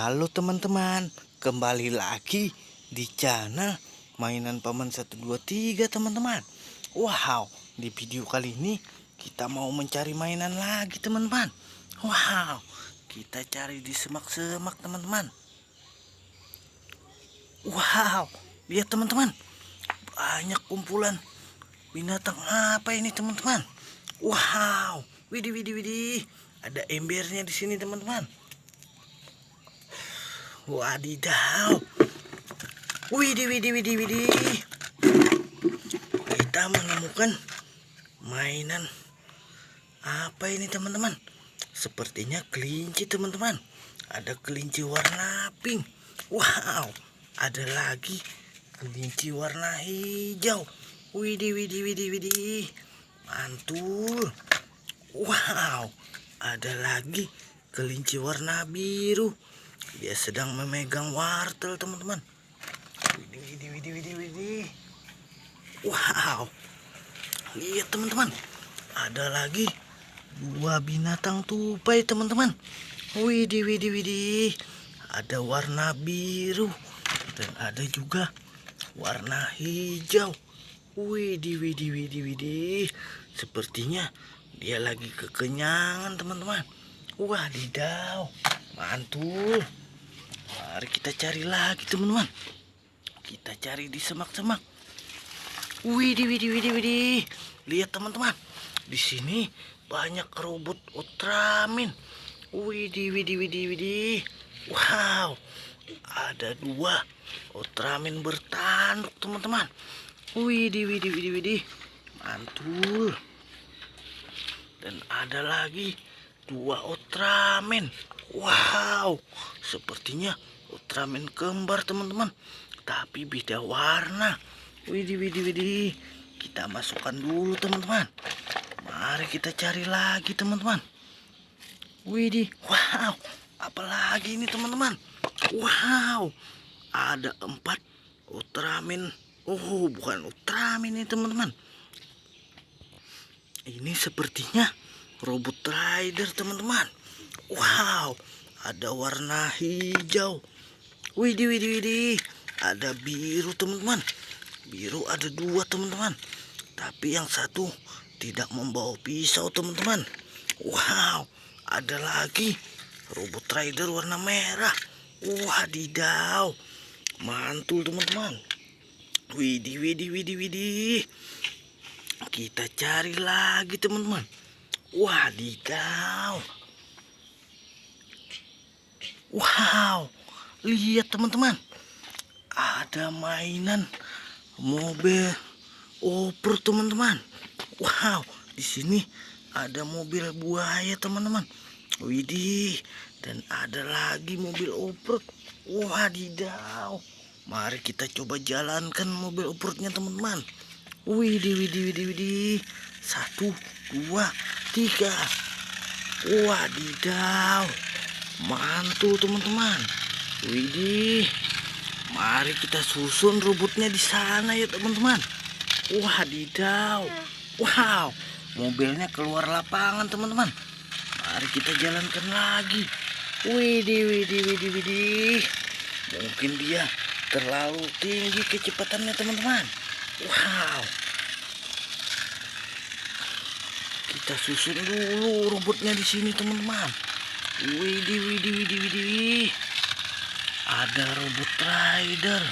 Halo teman-teman, kembali lagi di channel mainan Paman 123 teman-teman. Wow, di video kali ini kita mau mencari mainan lagi teman-teman. Wow, kita cari di semak-semak teman-teman. Wow, lihat teman-teman, banyak kumpulan binatang apa ini teman-teman. Wow, widih widih widih, ada embernya di sini teman-teman. Wadidaw. Widih widih widih widih. Kita menemukan mainan apa ini teman-teman? Sepertinya kelinci teman-teman. Ada kelinci warna pink. Wow, ada lagi kelinci warna hijau. Widih widih widih widih. Mantul. Wow, ada lagi kelinci warna biru. Dia sedang memegang wortel teman-teman. Widih widih widih widih widih. Wow, lihat teman-teman, ada lagi dua binatang tupai teman-teman. Widih widih widih. Ada warna biru dan ada juga warna hijau. Widih widih widih widih. Sepertinya dia lagi kekenyangan teman-teman. Wadidaw, mantul. Mari kita cari lagi teman-teman. Kita cari di semak-semak. Widih widih widih widih. Lihat teman-teman, di sini banyak robot Ultraman. Widih widih widih widih. Wow, ada dua Ultraman bertanduk teman-teman. Widih widih widih widih. Mantul. Dan ada lagi dua Ultraman. Wow, sepertinya Ultraman kembar teman-teman, tapi beda warna. Widih widih widih. Kita masukkan dulu teman-teman. Mari kita cari lagi teman-teman. Widih, wow, apalagi ini teman-teman. Wow, ada 4 Ultraman. Oh, bukan Ultraman ini teman-teman. Ini sepertinya Robot Rider teman-teman. Wow, ada warna hijau. Widih widih widih. Ada biru teman-teman. Biru ada 2 teman-teman, tapi yang satu tidak membawa pisau teman-teman. Wow, ada lagi Robot Rider warna merah. Wadidaw, mantul teman-teman. Widih widih widih widih. Kita cari lagi teman-teman. Wadidaw. Wow, lihat teman-teman, ada mainan mobil oper teman-teman. Wow, di sini ada mobil buaya teman-teman. Widih, dan ada lagi mobil oper. Wadidaw. Mari kita coba jalankan mobil opernya teman-teman. Widih widih widih widih. 1, 2, 3. Wadidaw, mantul teman-teman. Widih, mari kita susun robotnya di sana ya teman-teman. Wadidaw, wow, mobilnya keluar lapangan teman-teman. Mari kita jalankan lagi. Widih widih widih widih. Mungkin dia terlalu tinggi kecepatannya teman-teman. Wow, kita susun dulu robotnya di sini teman-teman. Widih widih widih widih. Ada Robot Rider.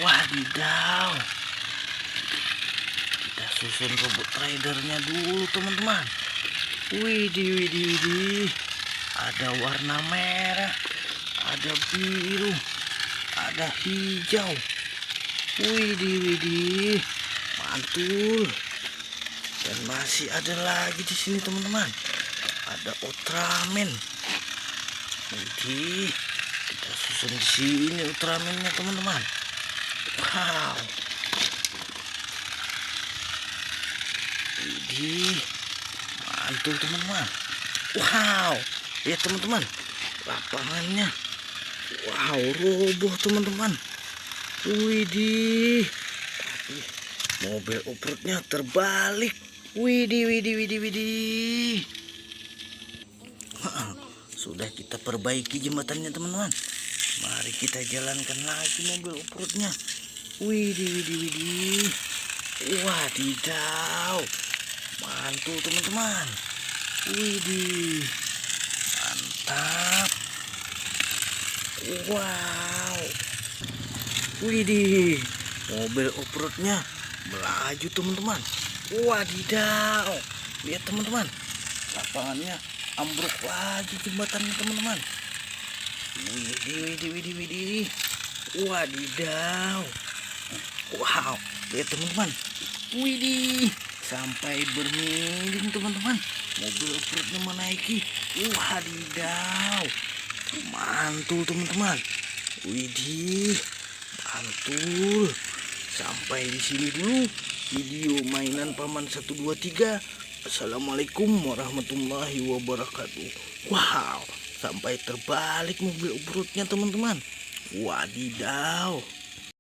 Wadidaw. Kita susun Robot Ridernya dulu teman-teman. Widih widih widih. Ada warna merah, ada biru, ada hijau. Widih widih, mantul. Dan masih ada lagi di sini teman-teman. Ada Ultraman. Widih, kita susun di sini Ultramannya teman-teman. Wow. Widih, mantul teman-teman. Wow, lihat teman-teman, lapangannya. Wow, roboh teman-teman. Widih, tapi mobil off-roadnya terbalik. Widih widih widih widih. Sudah kita perbaiki jembatannya teman-teman. Mari kita jalankan lagi mobil off-roadnya. Widih, widih, widih. Wadidaw, mantul teman-teman. Widih, mantap. Wow, widih, mobil off-roadnya melaju teman-teman. Wadidaw, lihat teman-teman, lapangannya ambruk lagi jembatannya teman-teman. Widih, widih, widih, widih. Wadidaw. Wow, lihat teman-teman. Widih, sampai bermiring teman-teman. Mobil off-roadnya menaiki. Wadidaw, mantul teman-teman. Widih, mantul. Sampai di sini dulu video mainan Paman 123. Assalamualaikum warahmatullahi wabarakatuh. Wow, sampai terbalik mobil off-roadnya teman-teman. Wadidaw.